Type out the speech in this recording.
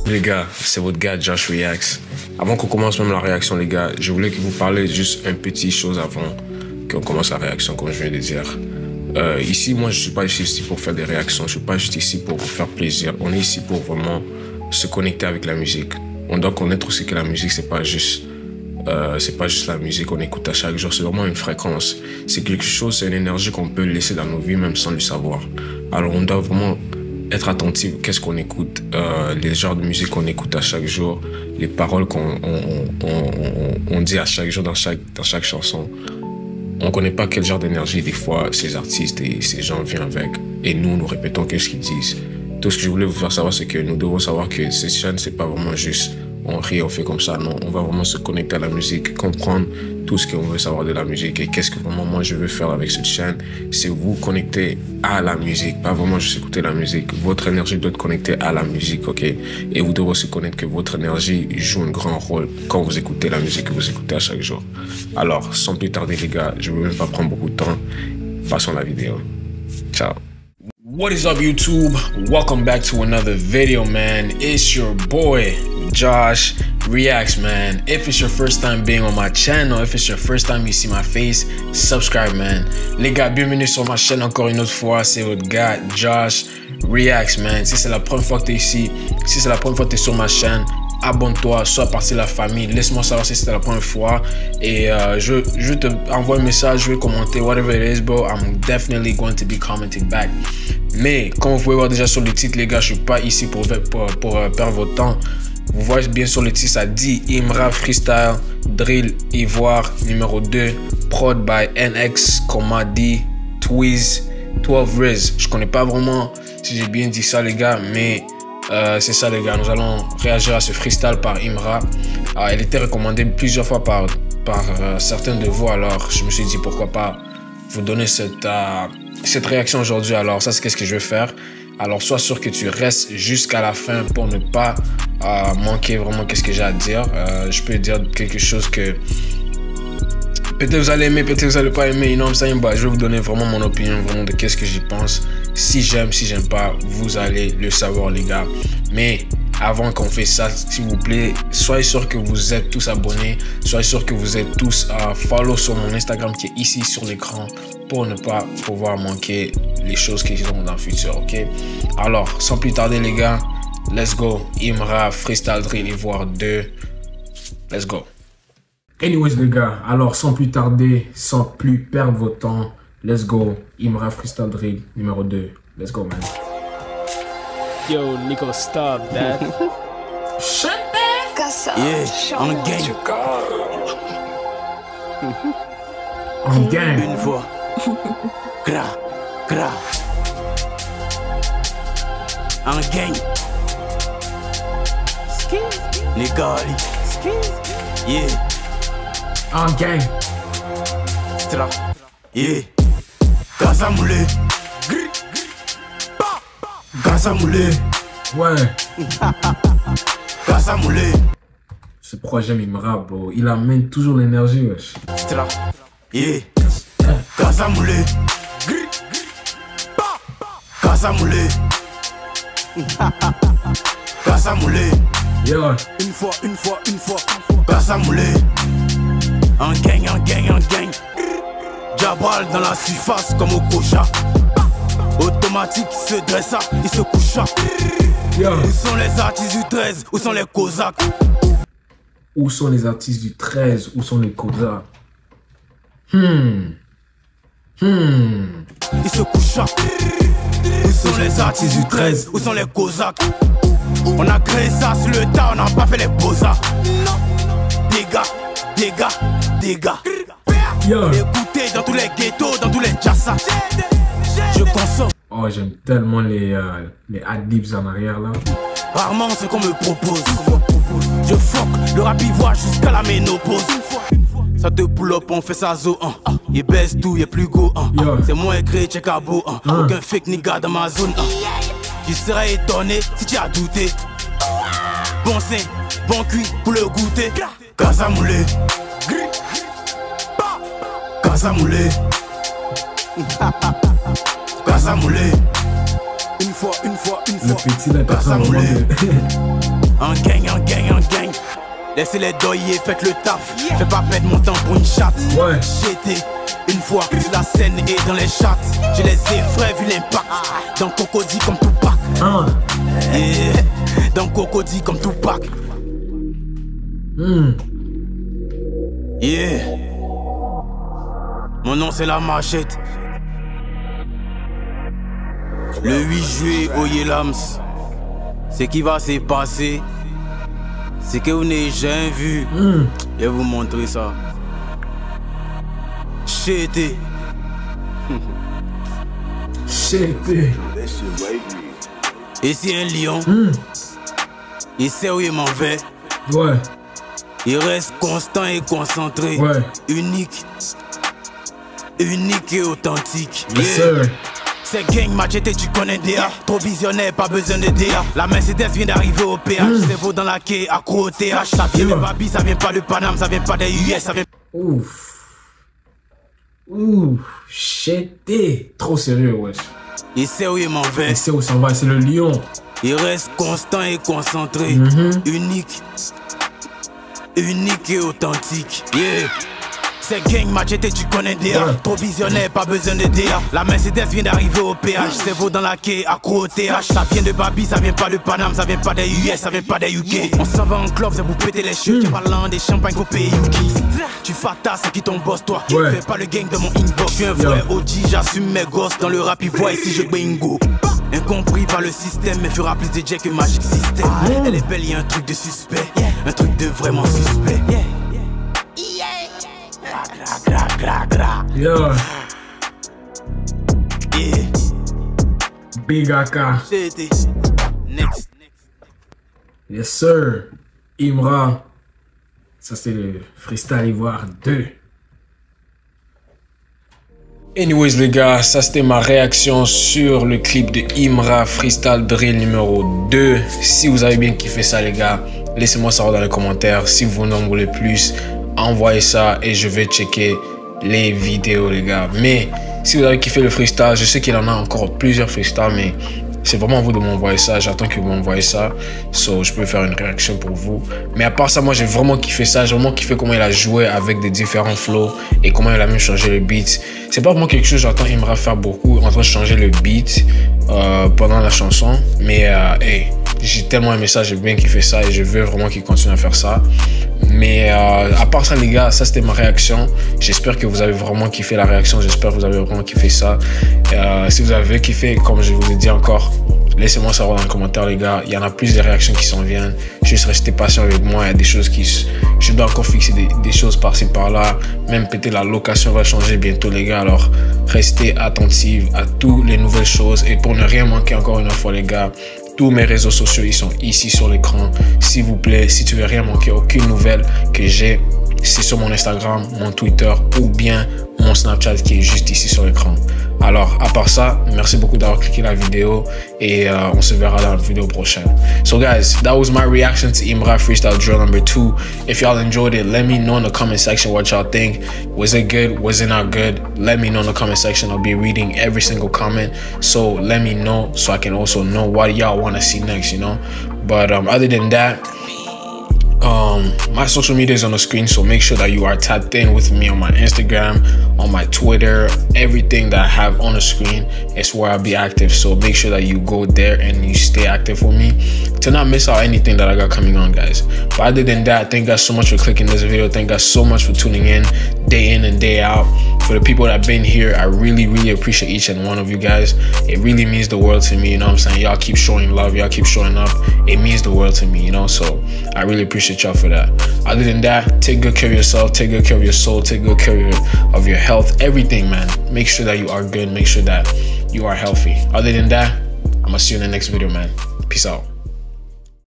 Les gars, c'est votre gars Josh Reacts. Avant qu'on commence même la réaction, les gars, je voulais que vous parliez juste une petite chose avant qu'on commence la réaction, comme je viens de dire. Ici, moi, je ne suis pas ici pour faire des réactions. Je ne suis pas juste ici pour vous faire plaisir. On est ici pour vraiment se connecter avec la musique. On doit connaître aussi que la musique, c'est pas juste la musique qu'on écoute à chaque jour. C'est vraiment une fréquence. C'est quelque chose, c'est une énergie qu'on peut laisser dans nos vies même sans le savoir. Alors, on doit vraiment être attentif à qu'est-ce qu'on écoute, les genres de musique qu'on écoute à chaque jour, les paroles qu'on dit à chaque jour dans chaque chanson. On ne connaît pas quel genre d'énergie des fois ces artistes et ces gens viennent avec. Et nous répétons qu'est-ce qu'ils disent. Tout ce que je voulais vous faire savoir, c'est que nous devons savoir que cette chaîne, c'est pas vraiment juste on rit, on fait comme ça. Non, on va vraiment se connecter à la musique, comprendre tout ce qu'on veut savoir de la musique et qu'est-ce que vraiment moi je veux faire avec cette chaîne. C'est vous connecter à la musique, pas vraiment juste écouter la musique. Votre énergie doit être connectée à la musique, ok? Et vous devez aussi connaître que votre énergie joue un grand rôle quand vous écoutez la musique que vous écoutez à chaque jour. Alors, sans plus tarder les gars, je ne veux même pas prendre beaucoup de temps. Passons à la vidéo. Ciao. What is up YouTube? Welcome back to another video, man. It's your boy Josh Reacts, man. If it's your first time being on my channel, if it's your first time you see my face, subscribe, man. Les gars, bienvenue sur ma chaîne encore une autre fois. C'est votre gars Josh Reacts, man. Si c'est la première fois que tu es ici, si c'est la première fois que tu es sur ma chaîne, abonne-toi, sois partie de la famille. Laisse-moi savoir si c'était la première fois. Et je te envoie un message, je vais commenter, whatever it is, bro. I'm definitely going to be commenting back. Mais comme vous pouvez voir déjà sur le titre, les gars, je suis pas ici pour perdre votre temps. Vous voyez bien sur le titre, ça dit Imra Freestyle Drill Ivoire numéro 2, prod by NX, Comedy, Twiz, 12 Riz. Je connais pas vraiment si j'ai bien dit ça, les gars, mais c'est ça, les gars. Nous allons réagir à ce freestyle par Imra. Elle était recommandée plusieurs fois par certains de vous, alors je me suis dit pourquoi pas vous donner cette réaction aujourd'hui. Alors ça, c'est qu'est-ce que je vais faire. Alors sois sûr que tu restes jusqu'à la fin pour ne pas manquer vraiment qu'est-ce que j'ai à dire. Je peux dire quelque chose que peut-être vous allez aimer, peut-être vous allez pas aimer. You know what I'm saying? Bah, je vais vous donner vraiment mon opinion vraiment de qu'est-ce que j'y pense. Si j'aime pas, vous allez le savoir, les gars. Mais avant qu'on fasse ça, s'il vous plaît, soyez sûr que vous êtes tous abonnés. Soyez sûr que vous êtes tous follow sur mon Instagram qui est ici sur l'écran pour ne pas pouvoir manquer les choses qui sont dans le futur, ok? Alors, sans plus tarder, les gars, let's go. Imra Freestyle Drill Ivoire 2. Let's go. Anyways, les gars, alors sans plus tarder, sans plus perdre votre temps, let's go. Imra Freestyle Drill numéro 2. Let's go, man. Yo, Nico, stop that. Shut that. Yeah, on gang. On gang. Une fois. Gra. En gang. Négali. Yeah. En gang. Stra. Yeah. Gaza moulé. Gaza moulé. Ouais. Gaza moulé. Ce projet Imra, bro, il amène toujours l'énergie, wesh. Stra. Yeah. Gaza moulé. Gaza moulé. Gaza moulé. Yo. Une fois. Gaza moulé. En gang. Jabal dans la surface comme au Kocha. Automatique, il se dressa, il se coucha. Yo. Où sont les artistes du 13? Où sont les Cosaques? Où sont les artistes du 13? Où sont les Cosaques? Il se coucha. Où sont les artistes du 13? Où sont les Cosaques? On a créé ça sur le tas, on n'a pas fait les Beaux-Arts. Dégâts. Yo. Écoutez dans tous les ghettos, dans tous les jassas. Je consomme. Oh, j'aime tellement les ad-libs en arrière, là. Rarement ce qu'on me propose. Je fuck le rap ivoire jusqu'à la ménopause. Ça te pull up, on fait ça zo. Il baisse tout, il est plus go. C'est moi écrit, check à beau. Aucun fake nigga dans ma zone. Tu serais étonné si tu as douté. Bon sein, bon cuit pour le goûter. Gaza moulé. Gaza moulé. Gaza moulé. Une fois. Le petit là, t'as ça vraiment de... En gang. Laissez-les doyer, faites le taf. Fais pas perdre mon temps pour une chatte. Ouais. J'étais une fois sur la scène et dans les chats. Je les effraie vu l'impact. Dans Cocody comme Tupac. Yeah. Dans Cocody comme Tupac. Yeah. Mon nom c'est la machette. Le 8 juillet au Yelams. Ce qui va se passer, c'est que vous n'avez jamais vu. Je vais vous montrer ça. Chété. Et c'est un lion. Il sait où il m'en va. Ouais. Il reste constant et concentré. Ouais. Unique et authentique. Yes, sir. C'est gang machete, tu connais DA. Trop visionnaire, pas besoin de DA. La Mercedes vient d'arriver au péage. C'est vaut dans la quai, accro au TH. Ça vient de Babi, ça vient pas de Paname, ça vient pas des US, ça vient. Ouf, shit. Trop sérieux, wesh. Il sait où il m'en va. Il sait où ça va, c'est le lion. Il reste constant et concentré. Unique et authentique. Yeah. C'est gang machete, tu connais DA. Ouais. Trop visionnaire, pas besoin de DA. La Mercedes vient d'arriver au péage. C'est vaut dans la quai, accro au TH. Ça vient de Babi, ça vient pas de Paname, ça vient pas des US, ça vient pas des UK. On s'en va en club, c'est vous péter les cheveux. Tu parles des champagnes au pays Yuki. Tu fatas, c'est qui ton boss, toi. Ouais. Fais pas le gang de mon inbox. Je suis un vrai OG, j'assume mes gosses. Dans le rap, ils voient ici, je bingo. Incompris par le système, mais fera plus de Jack que Magic System. Elle est belle, y'a un truc de suspect. Un truc de vraiment suspect. Yeah. Yeah. Big AK. C'était next. Yes, sir. Imra. Ça, c'est le Freestyle Ivoire 2. Anyways les gars, ça c'était ma réaction sur le clip de Imra Freestyle Drill numéro 2. Si vous avez bien kiffé ça les gars, laissez-moi savoir dans les commentaires. Si vous en voulez plus, envoyez ça et je vais checker les vidéos les gars. Mais si vous avez kiffé le freestyle, je sais qu'il en a encore plusieurs freestyles, mais c'est vraiment à vous de m'envoyer ça. J'attends que vous m'envoyez ça, so je peux faire une réaction pour vous. Mais à part ça, moi j'ai vraiment kiffé ça. J'ai vraiment kiffé comment il a joué avec des différents flows et comment il a même changé le beat. C'est pas vraiment quelque chose que j'entends Imra faire beaucoup, en train de changer le beat pendant la chanson. Mais hey, j'ai tellement aimé ça, j'ai bien kiffé ça et je veux vraiment qu'il continue à faire ça. Mais à part ça les gars, ça c'était ma réaction. J'espère que vous avez vraiment kiffé la réaction. J'espère que vous avez vraiment kiffé ça. Si vous avez kiffé, comme je vous l'ai dit encore, laissez-moi savoir dans les commentaires les gars. Il y en a plus de réactions qui s'en viennent. Juste restez patient avec moi. Il y a des choses qui... Je dois encore fixer des choses par-ci par-là. Même peut-être la location va changer bientôt les gars. Alors restez attentifs à toutes les nouvelles choses. Et pour ne rien manquer encore une fois les gars, tous mes réseaux sociaux, ils sont ici sur l'écran. S'il vous plaît, si tu veux rien manquer, aucune nouvelle que j'ai, c'est sur mon Instagram, mon Twitter ou bien mon Snapchat qui est juste ici sur l'écran. Alors, à part ça, merci beaucoup d'avoir cliqué la vidéo et on se verra dans la vidéo prochaine. So guys, that was my reaction to Imra Freestyle Drill number 2. If y'all enjoyed it, let me know in the comment section what y'all think. Was it good? Was it not good? Let me know in the comment section. I'll be reading every single comment. So let me know so I can also know what y'all want to see next, you know? But other than that, my social media is on the screen, so make sure that you are tapped in with me on my Instagram, on my Twitter. Everything that I have on the screen is where I'll be active, so make sure that you go there and you stay active with me to not miss out anything that I got coming on, guys. But other than that, thank you guys so much for clicking this video. Thank you guys so much for tuning in and day out. For the people that have been here, I really appreciate each and one of you guys. It really means the world to me, you know what I'm saying? Y'all keep showing love, y'all keep showing up. It means the world to me, you know? So I really appreciate y'all for that. Other than that, take good care of yourself, take good care of your soul, take good care of your health, everything, man. Make sure that you are good, make sure that you are healthy. Other than that, I'm gonna see you in the next video, man. Peace out.